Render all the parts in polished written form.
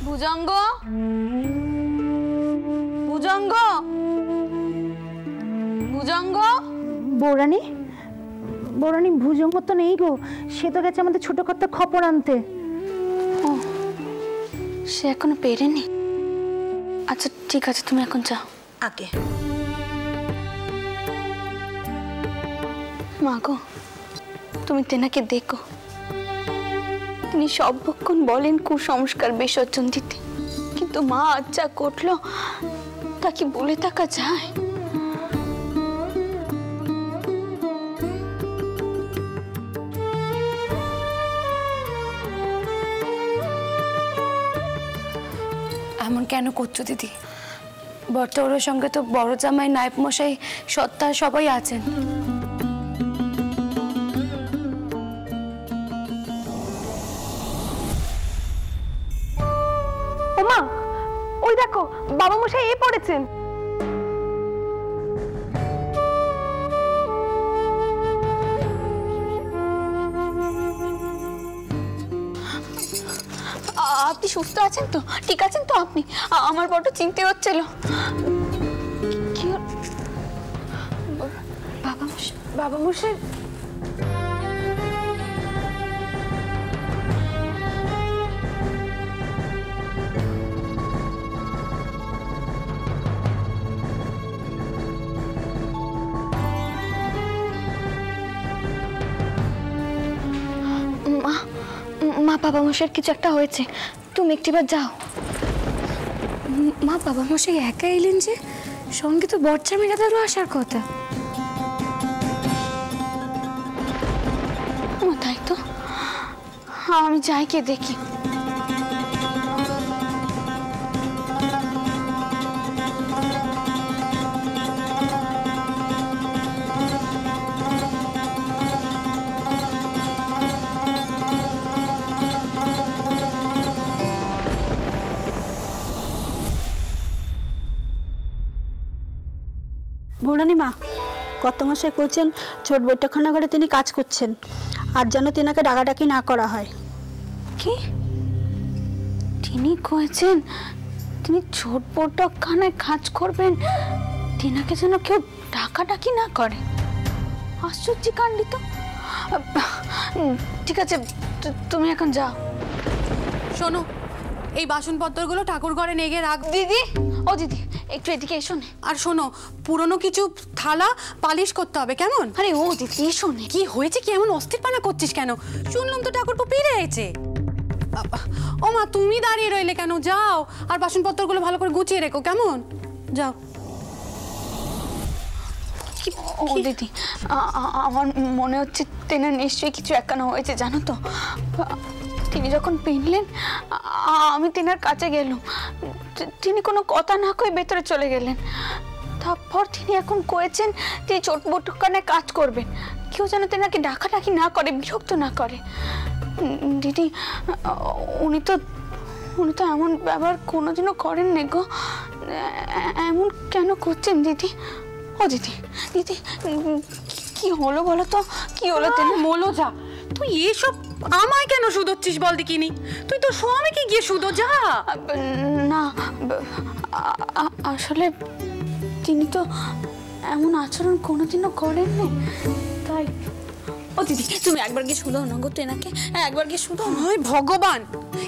ভুজঙ্গ, ভুজঙ্গ, ভুজঙ্গ। বৌরানী, বৌরানী ভুজঙ্গ তো নেই গো, সে তো গেছে আমাদের ছোট কর্তার খবর আনতে। ও, সে এখনো বেরেনি। আচ্ছা ঠিক আছে, তুমি এখন যাও। আগে মা গো, তুমি তেনাকে দেখো, তিনি সর্বক্ষণ বলেন কুসংস্কার বিসর্জন দিতে, কিন্তু মা আজ যা ঘটলো তা কি বলে থাকা যায়? এমন কেন করছো দিদি? বর্তমানের সঙ্গে তো বড় জামাই, নায়েব মশাই, সত্তা সবাই আছেন। ওমা, ওই দেখো বাবা মশাই এ পড়েছেন। আপনি সুস্থ আছেন তো? ঠিক আছেন তো আপনি? আমার বড় চিন্তা হচ্ছিল। কি বাবা মশাই? বাবা মশাই মা, বাবা মশাইয়ের কিছু একটা হয়েছে, তুমি একটিবার যাও। মা, বাবা মশাই একা এলেন যে? সঙ্গে তো বরজামাইদারও আসার কথা। তাই তো, আমি যাই কে দেখি। বৌরানী মা, কত মশাই করছেন ছোট বৈঠকখানাঘরে তিনি কাজ করছেন, আর যেন তেনাকে ডাকাডাকি না করা হয়। কি তিনি কয়েছেন তিনি ছোট বৈঠকখানায় কাজ করবেন, তেনাকে যেন কেউ ডাকাডাকি না করে? আশ্চর্য কাণ্ডিত। ঠিক আছে, তুমি এখন যাও। শোনো, এই বাসনপত্রগুলো ঠাকুর ঘরে নেগে রাখ। দিদি, ও দিদি, একটু এদিকে এসো না। আর শোনো, পুরনো কিছু থালা পালিশ করতে হবে, কেমন? আরে ও দিদি, এসো না। কি হয়েছে? কি এমন অস্থিরপানা করছিস কেন? শুনলাম তো ঠাকুরপো ফিরে এসেছে। ও মা, তুমি দাঁড়িয়ে রইলে কেন? যাও, আর বাসনপত্রগুলো ভালো করে গুছিয়ে রেখো, কেমন? যাও। ও দিদি, আমার মনে হচ্ছে তেনার নিশ্চয়ই কিছু একখানা হয়েছে, জানো তো। তিনি যখন পিনলেন, আমি তেনার কাছে গেলাম, তিনি কোনো কথা না কয়ে ভেতরে চলে গেলেন। তারপর তিনি এখন কয়েছেন তিনি ছোট বৈঠকখানায় কাজ করবেন, কেউ যেন তেনাকে ডাকাডাকি না করে, বিরক্ত না করে। দিদি, উনি তো এমন ব্যবহার কোনোদিনও করেন না গো, এমন কেন করছেন দিদি? ও দিদি, দিদি কি হলো বলো তো, কি হলো? তেনা বলো যা, তুই এসব আমায় কেন শুধোচ্ছিস বল দেখিনি? তুই তো স্বামীকে গিয়ে শুধো যা। না, আসলে তিনি তো এমন আচরণ কোনোদিনও করেননি, তাই। ও দিদি, তুমি একবার গিয়ে শুধো না গো তেনাকে, একবার গিয়ে শুধো। হয় ভগবান,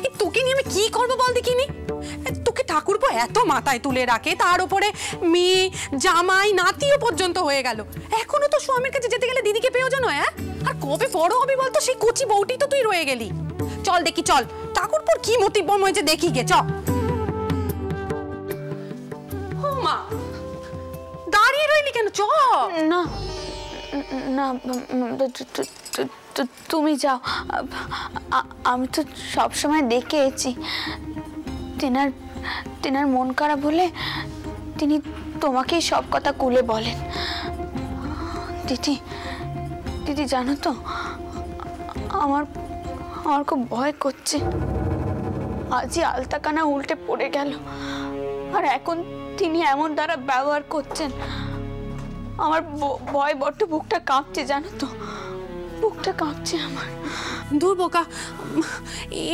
এই তোকে নিয়ে আমি কি করবো বল দেখিনি? তোকে ঠাকুরপো এত মাথায় তুলে রাখে, তার উপরে মেয়ে, জামাই, নাতিও পর্যন্ত হয়ে গেল। এখনো তো স্বামীর কাছে যেতে গেলে দিদিকে পেয়েও জানো। আর কবে বড় হবি বলতো? সেই কচি বউটি তো তুই রয়ে গেলি। চল দেখি, চল ঠাকুরপোর কি মতিবর্ম হয়েছে দেখি গে, চল। মা, দাঁড়িয়ে রইলি কেন? চল না না, তুমি যাও। আমি তো সবসময় দেখে এসেছি তেনার মন খারাপ হলে তিনি তোমাকেই সব কথা খুলে বলেন। দিদি, দিদি জানো তো, আমার খুব ভয় করছে। আজই আলতাকানা উল্টে পড়ে গেল, আর এখন তিনি এমন দ্বারা ব্যবহার করছেন, আমার ভয় বড্ড বুকটা কাঁপছে জানো তো। বুকটা কাঁপছে আমার। দূর বোকা,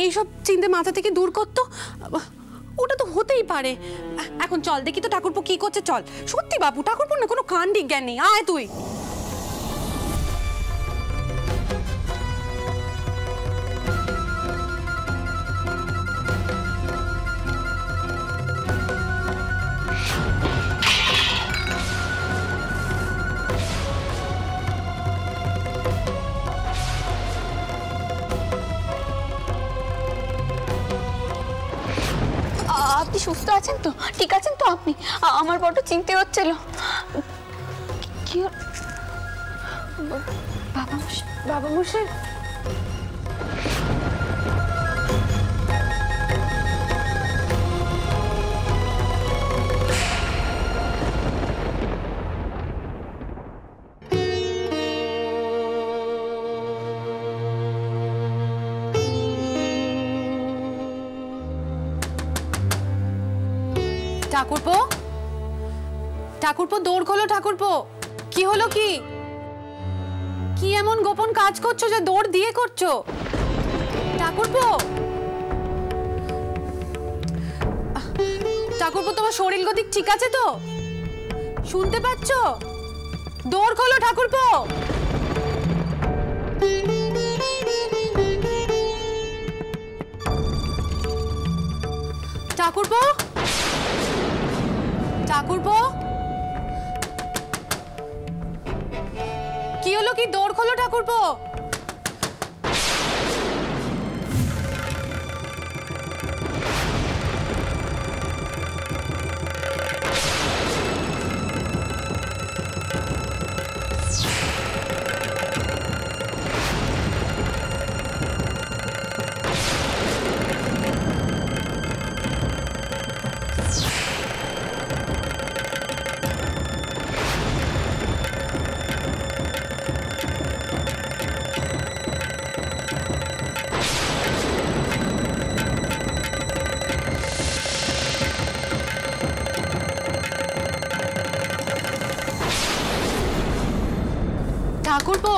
এইসব চিন্তা মাথা থেকে দূর করতো। ওটা তো হতেই পারে। এখন চল দেখি তো ঠাকুরপো কি করছে। চল। সত্যি বাবু, ঠাকুরপো না কোনো কাণ্ডি জ্ঞান নেই। আয় তুই। আপনি সুস্থ আছেন তো? ঠিক আছেন তো আপনি? আমার বড় চিন্তা হচ্ছিল। কি বাবা মশাই, ঠাকুরপো, ঠাকুরপো দৌড় খোলো। ঠাকুরপো, কি হলো? কি কি এমন গোপন কাজ করছো যে দৌড় দিয়ে করছো? ঠাকুরপো, ঠাকুরপো তোমার শরীর গতিক ঠিক আছে তো? শুনতে পাচ্ছ? দৌড় খোলো ঠাকুরপো। ঠাকুরপো, ঠাকুরপো, কি হলো? কি দৌড় খোলো ঠাকুরপো। ঠাকুরপো,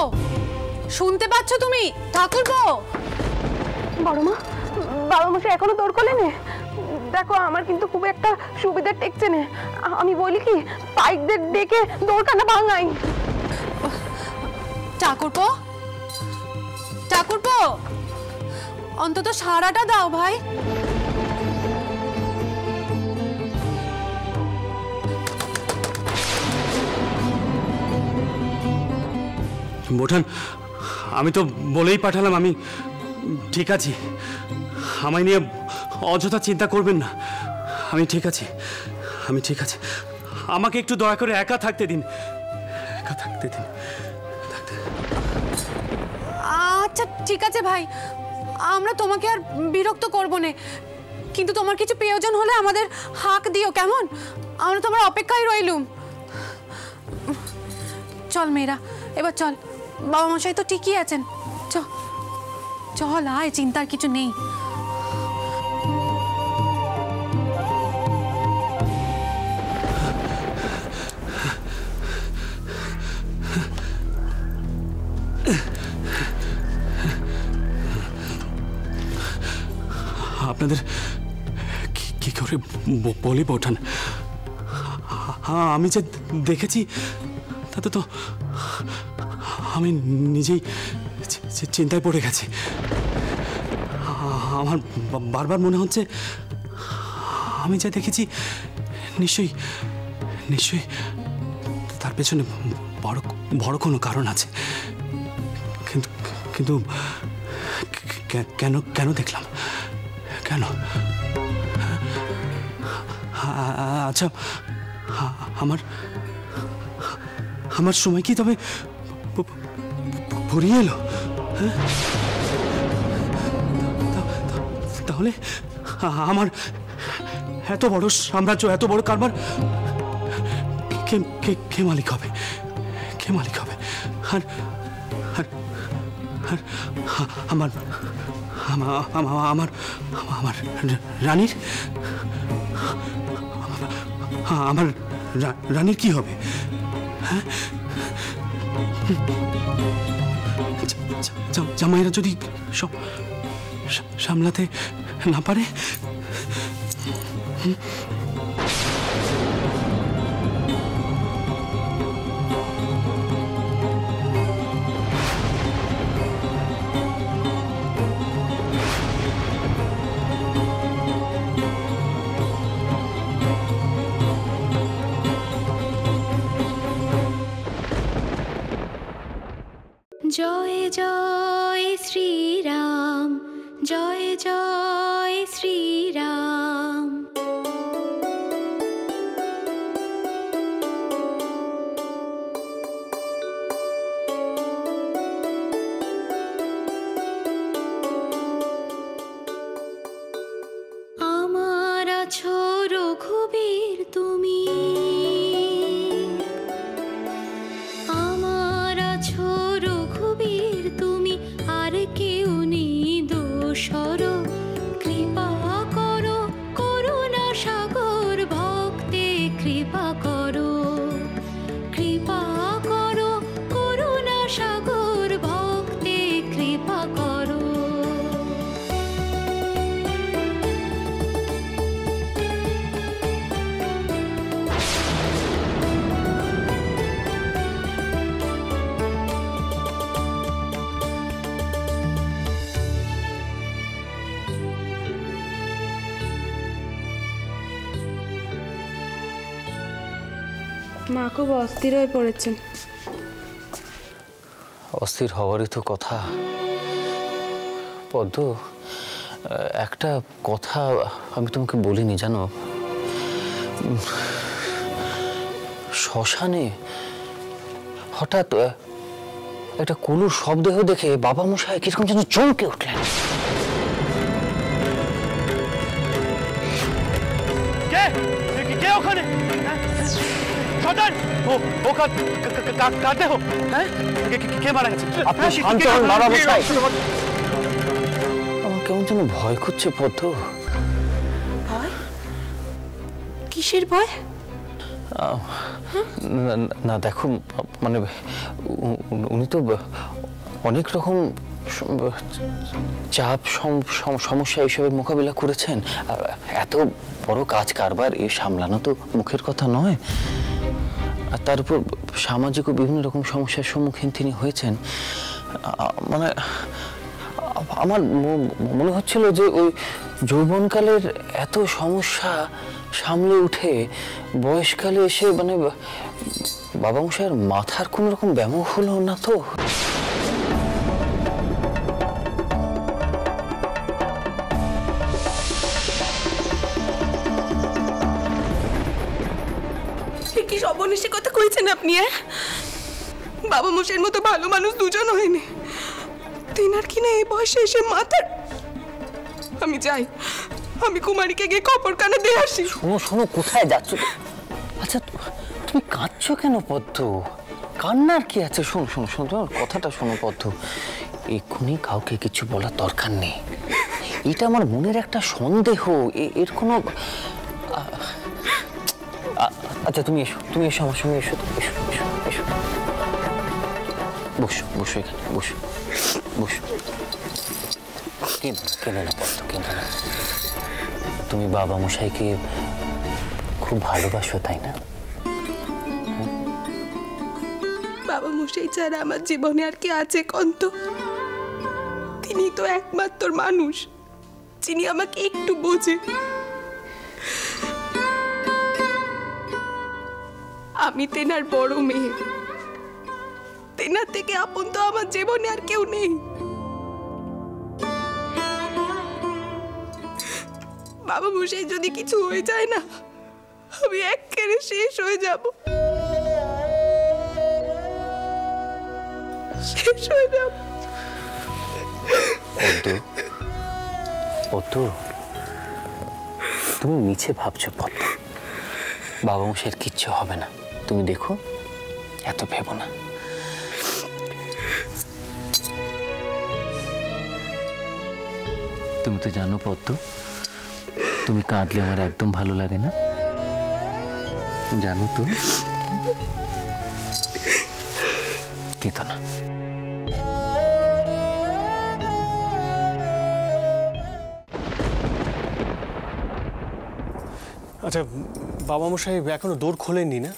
শুনতে পাচ্ছ তুমি? ঠাকুরপো। বড় মা, বাবা মশাই এখনো দৌড় করলেন? দেখো আমার কিন্তু খুব একটা সুবিধা টেকছে না। আমি বলি কি, পাইকদের ডেকে দৌড়খানা ভাঙাই। ঠাকুরপো, ঠাকুরপো, অন্তত সারাটা দাও ভাই। বোঠান, আমি তো বলেই পাঠালাম আমি ঠিক আছি। আমায় নিয়ে অযথা চিন্তা করবেন না। আমি ঠিক আছি, আমি ঠিক আছি। আমাকে একটু দয়া করে একা থাকতে দিন, একা থাকতে দিন। আচ্ছা ঠিক আছে ভাই, আমরা তোমাকে আর বিরক্ত করব না, কিন্তু তোমার কিছু প্রয়োজন হলে আমাদের হাঁক দিও, কেমন? আমরা তোমার অপেক্ষায় রইলুম। চল মেয়েরা, এবার চল। বাবা মশাই তো ঠিকই আছেন। চল আয়, চিন্তার কিছু নেই। আপনাদের কি করে বলি বোঠান, আমি যে দেখেছি তাতে তো আমি নিজেই চিন্তায় পড়ে গেছি। আমার বারবার মনে হচ্ছে আমি যা দেখেছি নিশ্চয়ই নিশ্চয়ই তার পেছনে বড় কোনো কারণ আছে। কিন্তু কিন্তু কেন কেন দেখলাম? কেন? আচ্ছা, আমার আমার সময় কি তবে ফুরিয়ে এলো? তাহলে আমার এত বড় সাম্রাজ্য, এত বড় কারবার কে মালিক হবে? কে মালিক হবে? আর আমার আমার আমার রানীর আমার রানীর কি হবে? জামাইরা যদি সামলাতে না পারে? জয় জয় শ্রীরাম, জয় জয় শ্রীরাম। আমার আছো রঘুবীর তুমি, আমার আছো রঘুবীর তুমি, আর কেউ নেই দোসর। কৃপা করো করুণা সাগর, ভক্তে কৃপা করো, কৃপা করো করুণা সাগর, ভক্তে কৃপা করো। মা খুব অস্থির হয়ে পড়েছেন। অস্থির হওয়ারই তো কথা। পদ্ম, একটা কথা আমি তোমাকে বলিনি জানো, শ্মশানে হঠাৎ একটা কুলুর শবদেহ দেখে বাবা মশাই কিরকম যেন চমকে উঠলেন। কে ওখানে? কার দেহ? কে মারা গেছে? আপনি শান্ত হন বাবা মশাই। আমার কেমন যেন ভয় করছে পদ্ম। ভয়? কিসের ভয়? না দেখো, মানে উনি তো অনেক রকম চাপ সমস্যা এইসবের মোকাবিলা করেছেন। এত বড় কাজ কারবার এ সামলানো তো মুখের কথা নয়। আর তার উপর সামাজিক ও বিভিন্ন রকম সমস্যার সম্মুখীন তিনি হয়েছেন। মানে আমার মনে হচ্ছিল যে ওই যৌবনকালের এত সমস্যা সামলে উঠে বয়সকালে এসে মানে বাবা মশাইয়ের মাথার কোনো রকম ব্যামো হলো না তো। কি সর্বনিশি কথা কইছেন আপনি? বাবা মশাইয়ের মতো ভালো মানুষ দুজন হয়নি, তিনার কিনা এই বয়সে এসে মাথার। আমি যাই, আমি কুমারীকে গিয়ে খবর কানে দিয়ে আসি। শোনো শোনো, কোথায় যাচ্ছ? আচ্ছা তুমি কাঁদছো কেন পদ্ম? কান্নার কি আছে? শোনো শোনো শোনো, তোমার কথাটা শোনো পদ্ম। এক্ষুনি কাউকে কিছু বলার দরকার নেই। এটা আমার মনের একটা সন্দেহ, এর কোনো। আচ্ছা তুমি এসো, তুমি এসো আমার সঙ্গে, এসো এসো এসো এসো, বসো বসো এখানে, বসো বসো। কেঁদো না পদ্ম, কেঁদো না। তুমি বাবা মশাইকে খুব ভালোবাসো তাই না? বাবা মশাই ছাড়া আমার জীবনে আর কি আছে কন্ত? তিনি তো একমাত্র মানুষ যিনি আমাকে একটু বোঝে। আমি তেনার বড় মেয়ে, তেনার থেকে আপন তো আমার জীবনে আর কেউ নেই। বাবা মশাই যদি কিছু হয়ে যায় না, আমি একেবারে শেষ হয়ে যাব, শেষ হয়ে যাব। তুমি মিছে ভাবছো পদ্ম, বাবা মশাইয়ের কিচ্ছু হবে না, তুমি দেখো, এত ভেবো না। তুমি তো জানো পদ্ম, তুমি কাঁদলে আমার একদম ভালো লাগে না, জানো তো। কেঁদো না। আচ্ছা, বাবা মশাই এখনো দৌড় খোলেননি না?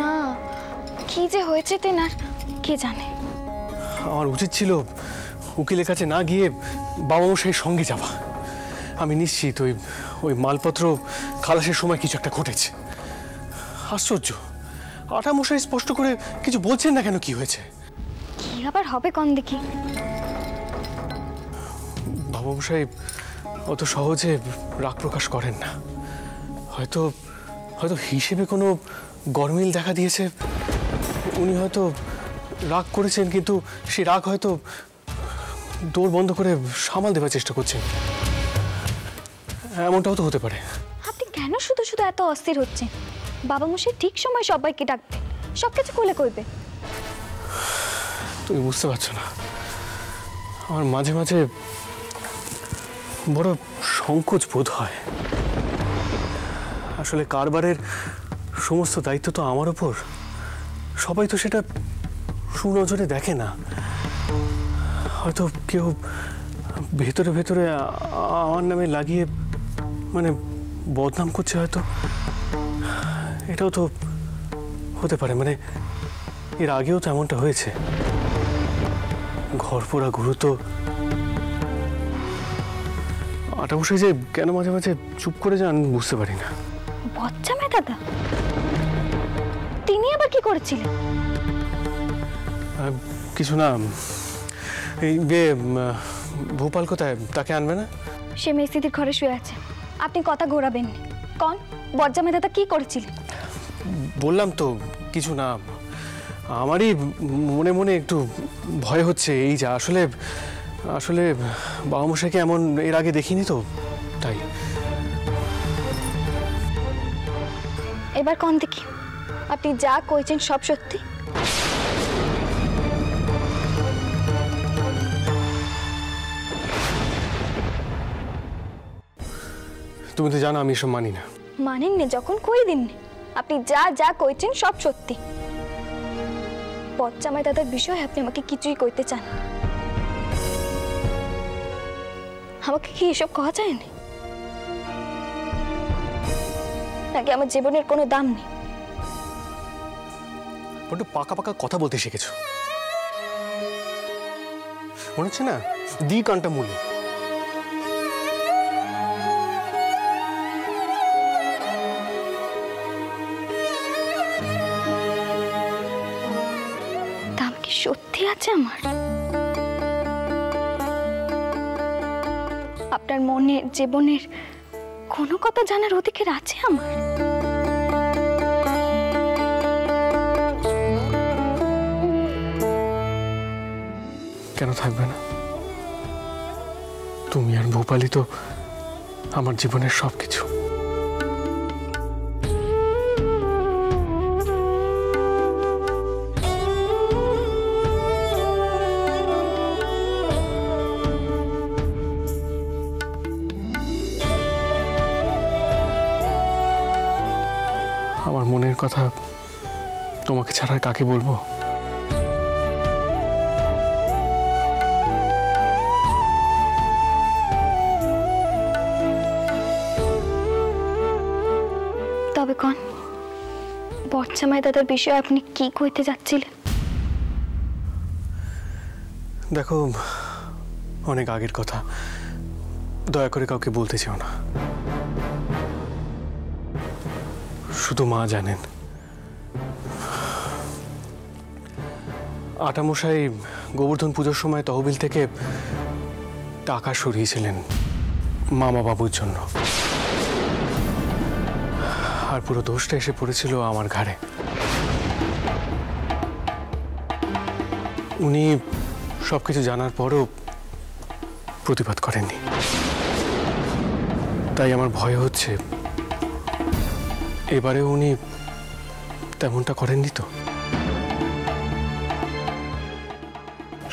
না, কি যে হয়েছে তেনার কে জানে। আমার উচিত ছিল উকিলের কাছে না গিয়ে বাবা মশাইয়ের সঙ্গে যাওয়া। আমি নিশ্চিত ওই মালপত্র খালাসের সময় কিছু একটা ঘটেছে। আশ্চর্য, আটা মশাই স্পষ্ট করে কিছু বলছেন না কেন? কি হয়েছে? কি আবার হবে কোন দেখি? বাবা মশাই অত সহজে রাগ প্রকাশ করেন না। হয়তো হিসেবে কোনো গরমিল দেখা দিয়েছে। উনি হয়তো রাগ করেছেন, কিন্তু সেই রাগ হয়তো দৌড় বন্ধ করে সামাল দেওয়ার চেষ্টা করছেন। এমনটাও তো হতে পারে। আপনি কেন শুধু শুধু এত অস্থির হচ্ছেন? বাবা মশাই ঠিক সময় সবাইকে ডাকবে, সবকিছু খুলে কইবে। তুমি বুঝতে পারছো না, আমার মাঝে মাঝে বড় সংকোচ বোধ হয়। আসলে কারবারের সমস্ত দায়িত্ব তো আমার উপর। সবাই তো সেটা সুনজরে দেখে না। হয়তো কেউ ভেতরে ভেতরে আমার নামে লাগিয়ে মানে বদনাম করছে হয়তো। এটাও তো হতে পারে। মানে এর আগেও তো এমনটা হয়েছে। ঘর পোড়া গুরু তো। আটা বসে যে কেন মাঝে মাঝে চুপ করে যান বুঝতে পারি না। বচ্চামে দাদা, তিনি আবার কি করেছিলেন? কিছু না। এই ভোপাল কোথায়? তাকে আনবে না? সে মেসিদির ঘরে শুয়ে আছে, আপনি কথা ঘোরাবেন। কোন বজ্জামে দাদা কি করেছিলেন? বললাম তো কিছু না। আমারই মনে মনে একটু ভয় হচ্ছে। এই যা আসলে আসলে বাবা মশাইকে এমন এর আগে দেখিনি তো, তাই। এবার কোন দেখি আপনি যা কইছেন সব সত্যি? তুমি তো জানো আমি এসব মানি না। মানেননি যখন কই দিননি। আপনি যা যা কইছেন সব সত্যি। বচ্চামাই দাদার বিষয়ে আপনি আমাকে কিছুই কইতে চান? আমাকে কি এসব কওয়া যায়নি? নাকি আমার জীবনের কোনো দাম নেই? বড্ড পাকা পাকা কথা বলতে শিখেছো মনে হচ্ছে না? দি কানটা মূলে। দাম কি সত্যি আছে আমার? আপনার মনের জীবনের কোনো কথা জানার অধিকার আছে আমার? কেন থাকবে না? তুমি আর ভূপালি তো আমার জীবনের সবকিছু। আমার মনের কথা তোমাকে ছাড়া কাকে বলবো? তবে কোন বচ্চামাই দাদার বিষয়ে আপনি কি কইতে যাচ্ছিলেন? দেখো, অনেক আগের কথা, দয়া করে কাউকে বলতে চাও না। শুধু মা জানেন। আটামশাই গোবর্ধন পুজোর সময় তহবিল থেকে টাকা সরিয়েছিলেন মামা বাবুর জন্য, আর পুরো দোষটা এসে পড়েছিল আমার ঘাড়ে। উনি সবকিছু জানার পরও প্রতিবাদ করেননি। তাই আমার ভয় হচ্ছে এবারে উনি তেমনটা করেননি তো।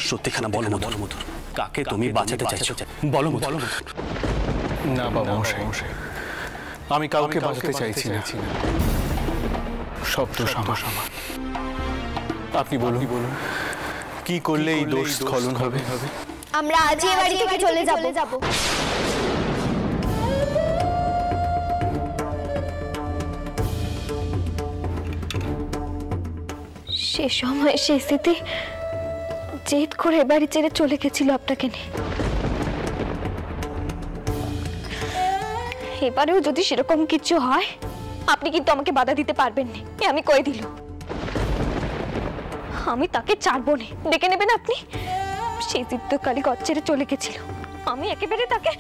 সত্যিখানা বলো মধুর, কাকে তুমি বাঁচাতে চাইছো? বলো বলো। না বাবা মশাই, আমি কাউকে বাঁচাতে চাইছি না। সব দোষ আমার। আপনি বলুন কি করলে এই দোষ স্খলন হবে? আমরা আজই এই বাড়ি থেকে চলে যাব। সে সময় সে স্মৃতি জেদ করে বাড়ি ছেড়ে চলে গেছিল আপনাকে নিয়ে। এবারেও যদি সেরকম কিছু হয় আপনি কিন্তু আমাকে বাধা দিতে পারবেন না, আমি কয়ে দিল। আমি তাকে ছাড়বো না, দেখে নেবেন আপনি। সেই জিদ্দকালী ঘর ছেড়ে চলে গেছিল, আমি একেবারে তাকে